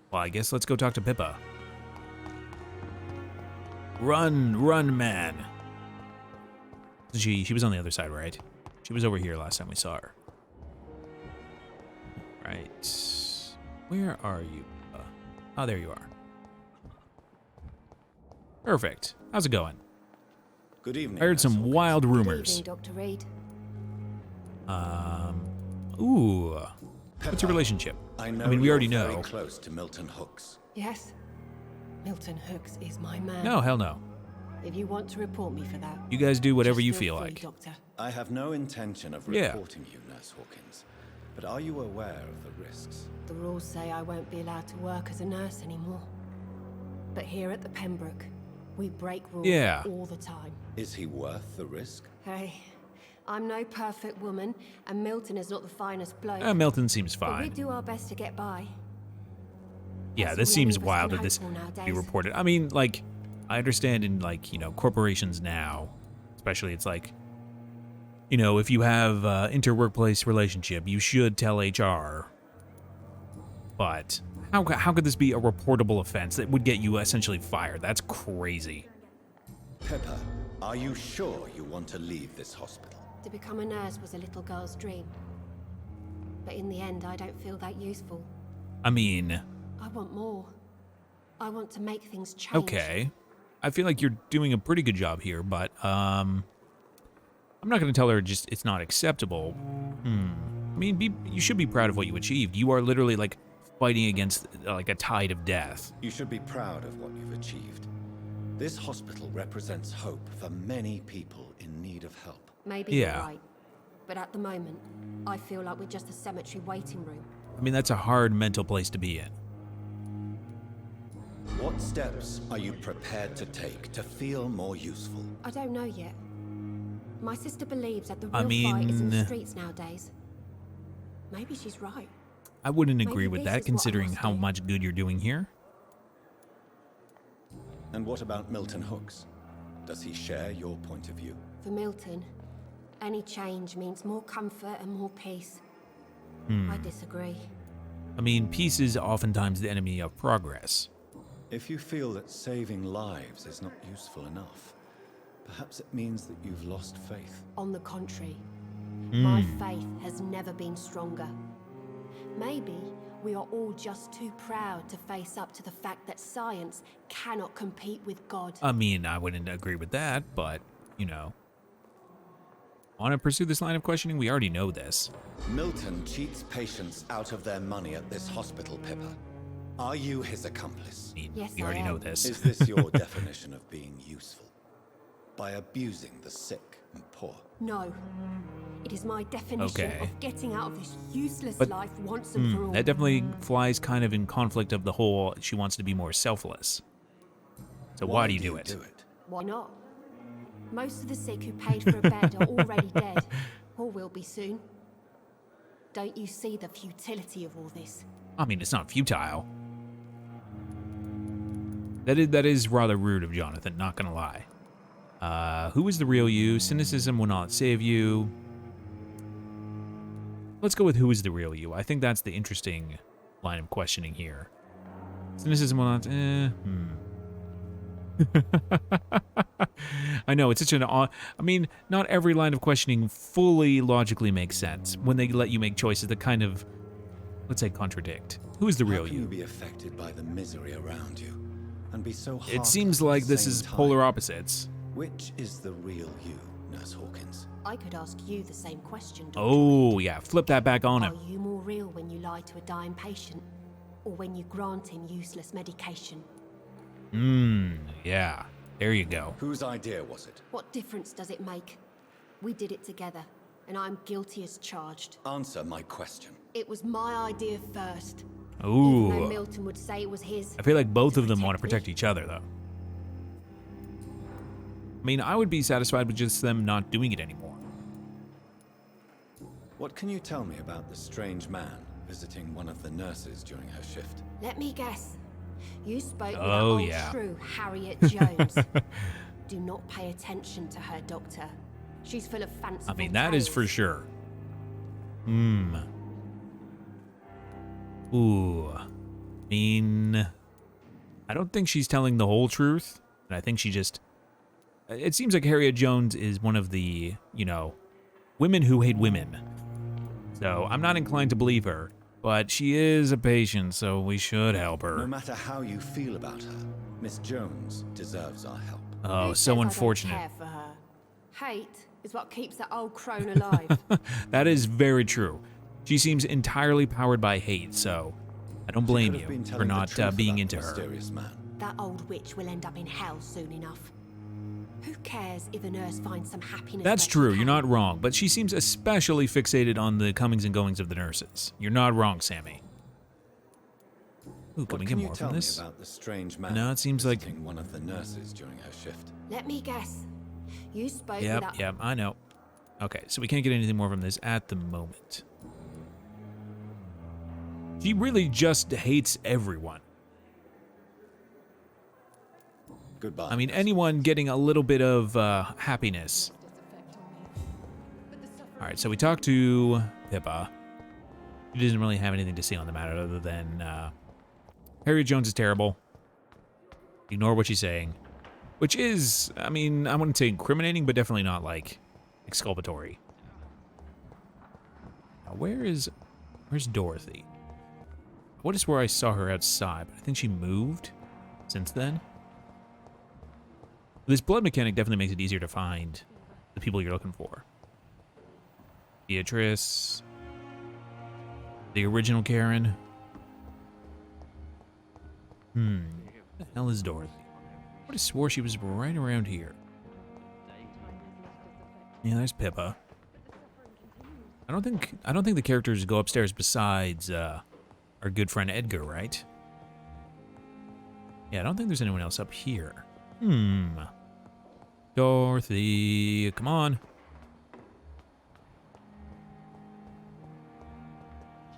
Well, I guess let's go talk to Pippa. Run, man. She was on the other side, right? She was over here last time we saw her. Right. Where are you? Oh, there you are. Perfect. How's it going? Good evening. I heard Nurse some Hawkins. wild Good rumors. evening, Dr. Reed. Ooh. What's your relationship? I know mean, we you're already very know. close to Milton Hooks. Yes, Milton Hooks is my man. No, hell no. If you want to report me for that, You guys do whatever just you feel feel free, like. Doctor. I have no intention of Yeah. reporting you, Nurse Hawkins. But are you aware of the risks? The rules say I won't be allowed to work as a nurse anymore. But here at the Pembroke, we break rules Yeah. all the time. Is he worth the risk? Hey, I'm no perfect woman, and Milton is not the finest bloke. Milton seems but we fine. do our best to get by. Yeah, That's this all seems any of us wild can that this hope for be nowadays. reported. I mean, like, I understand in, like, you know, corporations now, especially it's like, you know, if you have inter-workplace relationship, you should tell HR. But how could this be a reportable offense that would get you essentially fired? That's crazy. Pippa, are you sure you want to leave this hospital? To become a nurse was a little girl's dream. But in the end, I don't feel that useful. I mean, I want more. I want to make things change. okay. I feel like you're doing a pretty good job here, but I'm not going to tell her just it's not acceptable. I mean, you should be proud of what you achieved. You are literally like fighting against like a tide of death. You should be proud of what you've achieved. This hospital represents hope for many people in need of help. Maybe Yeah. you're right. But at the moment, I feel like we're just a cemetery waiting room. I mean, that's a hard mental place to be in. What steps are you prepared to take to feel more useful? I don't know yet. My sister believes that the real I fight is in the mean- streets nowadays. Maybe she's right. I wouldn't agree Maybe with this that is what I considering must how do. much good you're doing here. And what about Milton Hooks? Does he share your point of view? For Milton, any change means more comfort and more peace. I disagree. I mean, peace is oftentimes the enemy of progress. If you feel that saving lives is not useful enough, perhaps it means that you've lost faith. On the contrary, my faith has never been stronger. Maybe we are all just too proud to face up to the fact that science cannot compete with God. I mean, I wouldn't agree with that, but, you know. Want to pursue this line of questioning? We already know this. Milton cheats patients out of their money at this hospital, Pippa. Are you his accomplice? I mean, Yes, we I already know am. this. Is this your definition of being useful? By abusing the sick and poor? No. It is my definition Okay. of getting out of this useless But- life once and for all. That definitely flies kind of in conflict of the whole she wants to be more selfless. So why do you do it? Why not? Most of the sick who paid for a bed are already dead, or will be soon. Don't you see the futility of all this? I mean, it's not futile. That is rather rude of Jonathan, not gonna lie. Who is the real you? Cynicism will not save you. Let's go with who is the real you. I think that's the interesting line of questioning here. Cynicism will not. I know, it's such an odd. I mean, not every line of questioning fully logically makes sense when they let you make choices that kind of, let's say, contradict. Who is the real How can you? you be affected by the misery around you and be so It heartless seems at like the this same is time? polar opposites. Which is the real you, Nurse Hawkins? I could ask you the same question, Dr. Oh, Reed. yeah, flip that back on him. Are you more real when you lie to a dying patient, or when you grant him useless medication? Yeah. There you go. Whose idea was it? What difference does it make? We did it together, and I'm guilty as charged. Answer my question. It was my idea first. Even though Ooh. Milton would say it was his. I feel like both to of them want to me. protect each other, though. I mean, I would be satisfied with just them not doing it anymore. What can you tell me about the strange man visiting one of the nurses during her shift? Let me guess. You spoke with that Oh, old yeah. shrew, Harriet Jones. Do not pay attention to her, Doctor. She's full of fanciful I mean, that is tales. for sure. Ooh. I mean, I don't think she's telling the whole truth. And I think she just... It seems like Harriet Jones is one of the, you know, women who hate women. So I'm not inclined to believe her. But she is a patient, so we should help No her. matter how you feel about her, Miss Jones deserves our help. Oh, Who so says I unfortunate. don't care for her? Hate is what keeps that old crone alive. That is very true. She seems entirely powered by hate, so I don't blame Could have been you for telling the not truth being about into the her. mysterious man. That old witch will end up in hell soon enough. Who cares if a nurse finds some happiness? That's where she true, you're can? not wrong, but she seems especially fixated on the comings and goings of the nurses. You're not wrong, Sammy. Ooh, can What we can get you more tell from me this? about the strange man No, it seems like- visiting one of the nurses during her shift? Let me guess. You spoke with Yep, that. yep, I know. Okay, so we can't get anything more from this at the moment. She really just hates everyone. Goodbye. I mean, anyone getting a little bit of happiness. Alright, so we talked to Pippa. She doesn't really have anything to say on the matter other than Harriet Jones is terrible. Ignore what she's saying. Which is, I mean, I wouldn't say incriminating, but definitely not, like, exculpatory. Now, where's Dorothy? What is where I saw her outside, but I think she moved since then. This blood mechanic definitely makes it easier to find the people you're looking for. Beatrice. The original Karen. Where the hell is Dorothy? I would have swore she was right around here. Yeah, there's Pippa. I don't think the characters go upstairs besides our good friend Edgar, right? Yeah, I don't think there's anyone else up here. Dorothy, come on.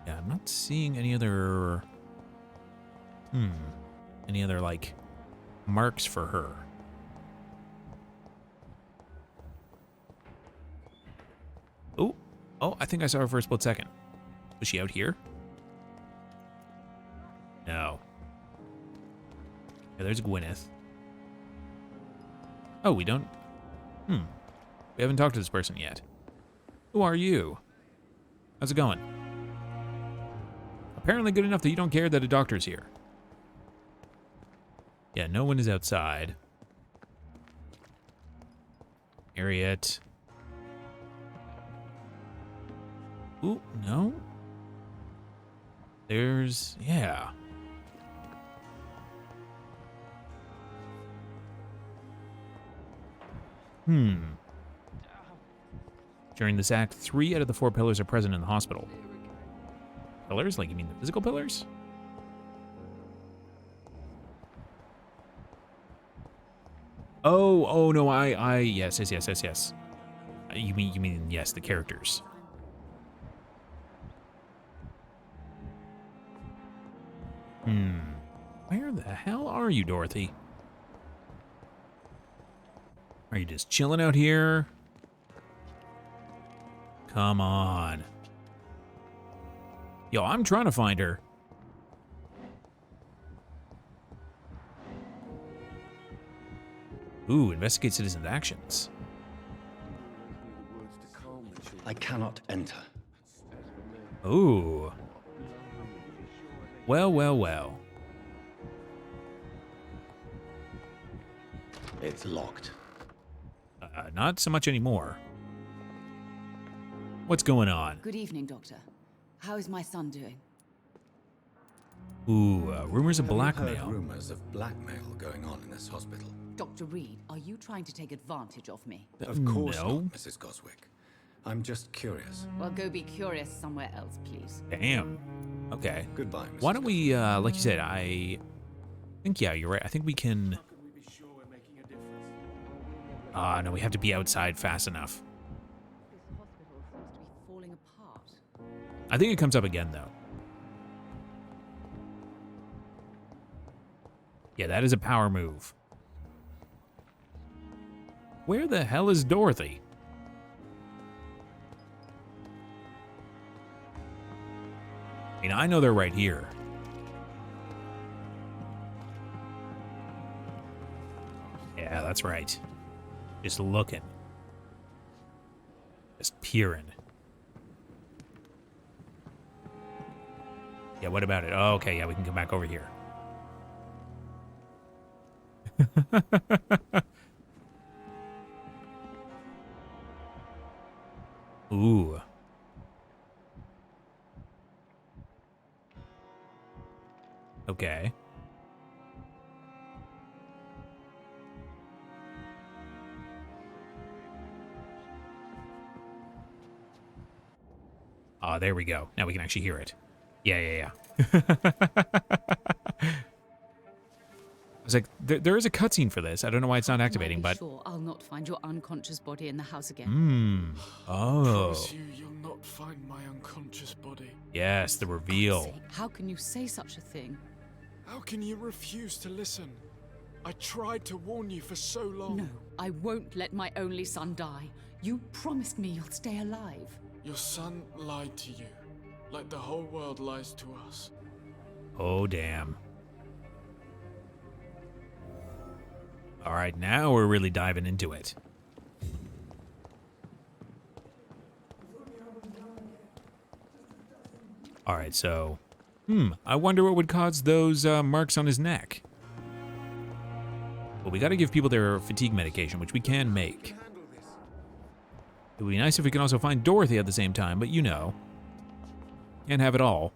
Yeah, I'm not seeing any other... Any other, like, marks for her. Oh, I think I saw her for a split second. Was she out here? No. Yeah, there's Gwyneth. Oh, we don't... We haven't talked to this person yet. Who are you? How's it going? Apparently good enough that you don't care that a doctor's here. Yeah, no one is outside. Harriet. Ooh, no. There's... yeah. During this act, 3 out of the 4 pillars are present in the hospital. Pillars? Like, you mean the physical pillars? Oh, no, yes. You mean, yes, the characters. Where the hell are you, Dorothy? Are you just chilling out here? Come on. Yo, I'm trying to find her. Ooh, investigate citizens' actions. I cannot enter. Ooh. Well, well, well. It's locked. Not so much anymore. What's going on? Good evening, Doctor. How is my son doing? Ooh, rumors of Have you heard blackmail. rumors of blackmail going on in this hospital? Dr. Reed, are you trying to take advantage of me? Of course No. not, Mrs. Goswick. I'm just curious. Well, go be curious somewhere else, please. Damn. Okay. Goodbye, Mrs. Why don't we, like you said, I think, yeah, you're right. I think we can... no, we have to be outside fast enough. This hospital seems to be falling apart. I think it comes up again, though. Yeah, that is a power move. Where the hell is Dorothy? I mean, I know they're right here. Yeah, that's right. Just looking. Just peering. Yeah, what about it? Oh, okay, yeah, we can come back over here. Ooh. Okay. Ah, there we go. Now we can actually hear it. Yeah, yeah, yeah. I was like, there is a cutscene for this. I don't know why it's not activating, but... Sure, I'll not find your unconscious body in the house again. Oh. Promise you, you'll not find my unconscious body. Yes, the reveal. How can you say such a thing? How can you refuse to listen? I tried to warn you for so long. No, I won't let my only son die. You promised me you'll stay alive. Your son lied to you, like the whole world lies to us. Oh, damn. All right, now we're really diving into it. All right, so... I wonder what would cause those marks on his neck. Well, we gotta give people their fatigue medication, which we can make. It would be nice if we can also find Dorothy at the same time, but you know. Can't have it all.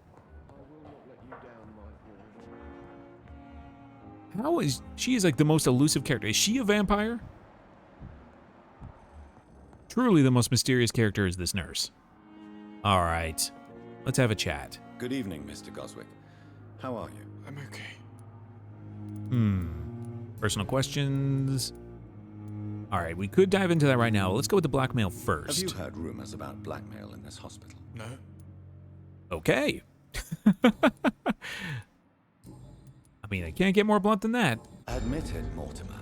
How is... She is like the most elusive character. Is she a vampire? Truly the most mysterious character is this nurse. All right. Let's have a chat. Good evening, Mr. Goswick. How are you? I'm okay. Personal questions. All right, we could dive into that right now. Let's go with the blackmail Have first. you heard rumors about blackmail in this hospital? No? Okay. I mean, I can't get more blunt than that. Admit it, Mortimer.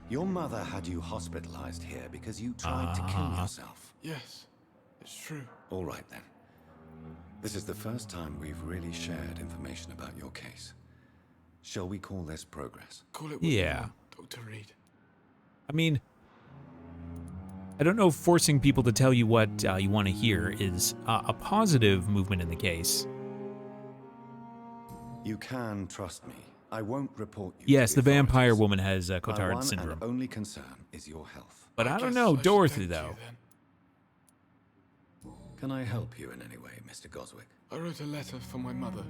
Your mother had you hospitalized here because you tried to kill yourself. Yes, it's true. All right, then. This is the first time we've really shared information about your case. Shall we call this progress? Call it what you Yeah. want, Dr. Reed. I mean, I don't know if forcing people to tell you what you want to hear is a positive movement in the case. You can trust me. I won't report you. Yes, to the vampire authorities. woman has My Cotard one syndrome. and only concern is your health. But I don't guess know, should Dorothy, thank though. you, then. Can I help you in any way, Mr. Goswick? I wrote a letter for my mother.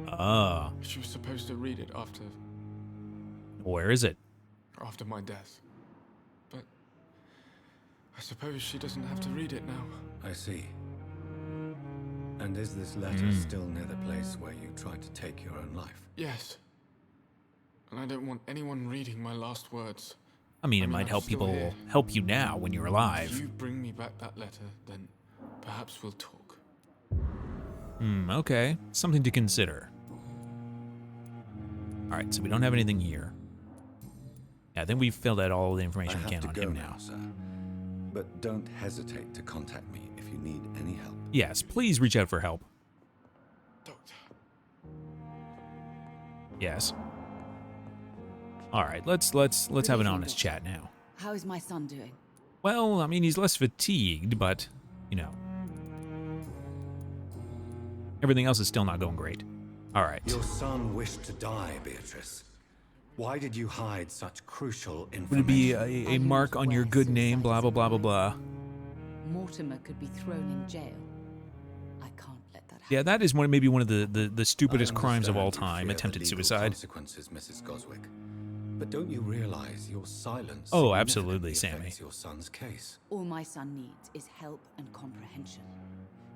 Ah, She was supposed to read it after where is it? my death. But I suppose she doesn't have to read it now. I see. And is this letter still near the place where you tried to take your own life? Yes. And I don't want anyone reading my last words. I mean, it I'm might help still people here. help you now when you're alive. If you bring me back that letter, then perhaps we'll talk. Okay. Something to consider. All right, so we don't have anything here. Yeah, I think we've filled out all the I information we have can to on go him now, now. sir. But don't hesitate to contact me if you need any help. Yes, please reach out for help. Doctor, Yes. All right, let's have an honest chat now. How is my son doing? Well, I mean, he's less fatigued, but, you know, everything else is still not going great. All right. Your son wished to die, Beatrice. Why did you hide such crucial information? Would it be a mark on your good name, blah, blah, blah, blah, blah? Mortimer could be thrown in jail. I can't let that happen. Yeah, that is maybe one of the stupidest crimes of all time, Fear the attempted legal suicide. Consequences, Mrs. Goswick. But don't you realize your silence Oh, absolutely, significantly Sammy. affects your son's case? All my son needs is help and comprehension.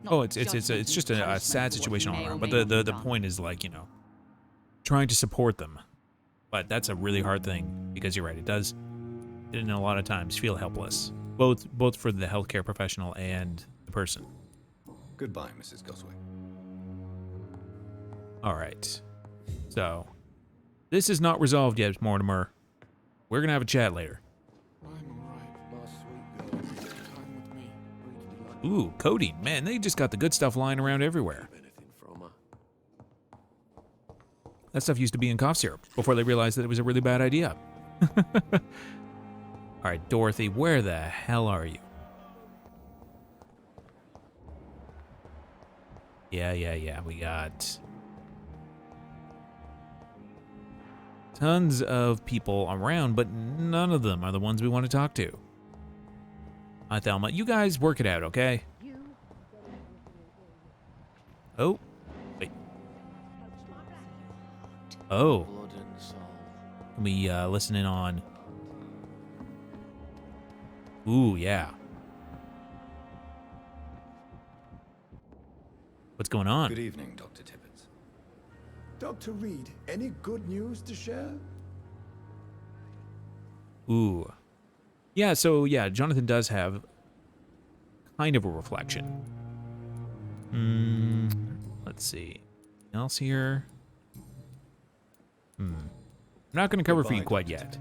Oh, it's just a sad situation all around. But the point is, like, you know, trying to support them. But that's a really hard thing, because you're right, it does, in a lot of times, feel helpless. Both for the healthcare professional and the person. Goodbye, Mrs. Goswick. All right. So, this is not resolved yet, Mortimer. We're gonna have a chat later. I'm alright, my sweet girl. Take time with me. Read me like Ooh, codeine. Man, they just got the good stuff lying around everywhere. anything from her. That stuff used to be in cough syrup before they realized that it was a really bad idea. All right, Dorothy, where the hell are you? Yeah. We got tons of people around, but none of them are the ones we want to talk to. Hi, Thelma. You guys work it out, okay? Oh. Wait. Oh. Blood and soul. Can we listen in on... Ooh, yeah. What's going on? Good evening, Dr. Tibbets. Dr. Reed, any good news to share? Ooh. Yeah, so yeah, Jonathan does have kind of a reflection. Let's see. Anything else here? I'm not going to cover for you quite yet.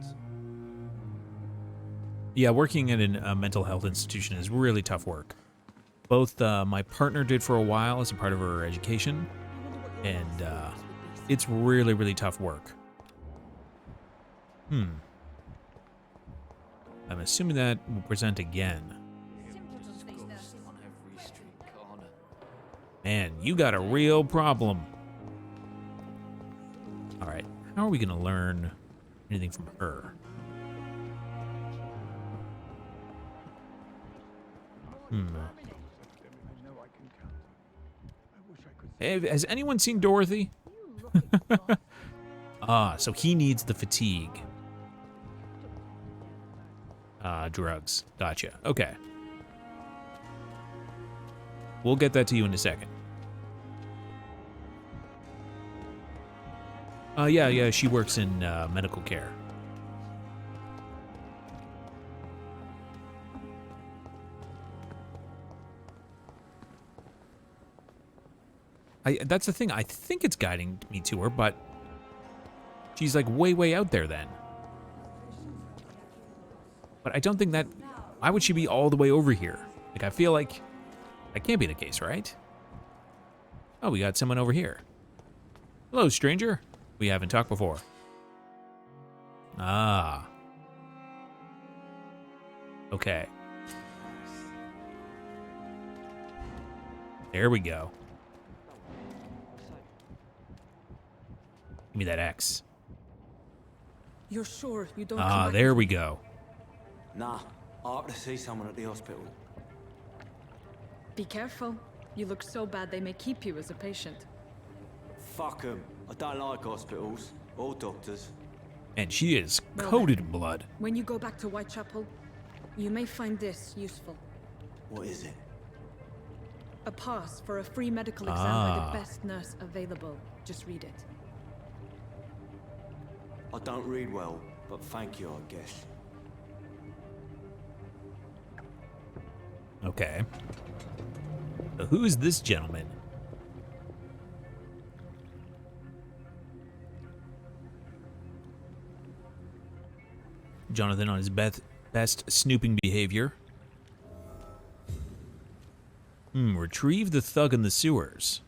Yeah, working at a mental health institution is really tough work. Both my partner did for a while as a part of her education, and it's really, really tough work. I'm assuming that will present again. On every street corner. Man, you got a real problem. All right, how are we going to learn anything from her? Hey, has anyone seen Dorothy? So he needs the fatigue. Drugs. Gotcha. Okay. We'll get that to you in a second. Yeah, she works in medical care. That's the thing. I think it's guiding me to her, but she's like way out there then. But I don't think that... Why would she be all the way over here? Like, I feel like that can't be the case, right? Oh, we got someone over here. Hello, stranger. We haven't talked before. Ah. Okay. There we go. Give me that X. You're sure you don't come Ah, back there with we me? go. Nah, I have to see someone at the hospital. Be careful. You look so bad they may keep you as a patient. Fuck 'em. I don't like hospitals or doctors. And she is Well coated then. in blood. When you go back to Whitechapel, you may find this useful. What is it? A pass for a free medical exam by the best nurse available. Just read it. I don't read well, but thank you, I guess. Okay. So who is this gentleman? Jonathan on his best snooping behavior. Retrieve the thug in the sewers.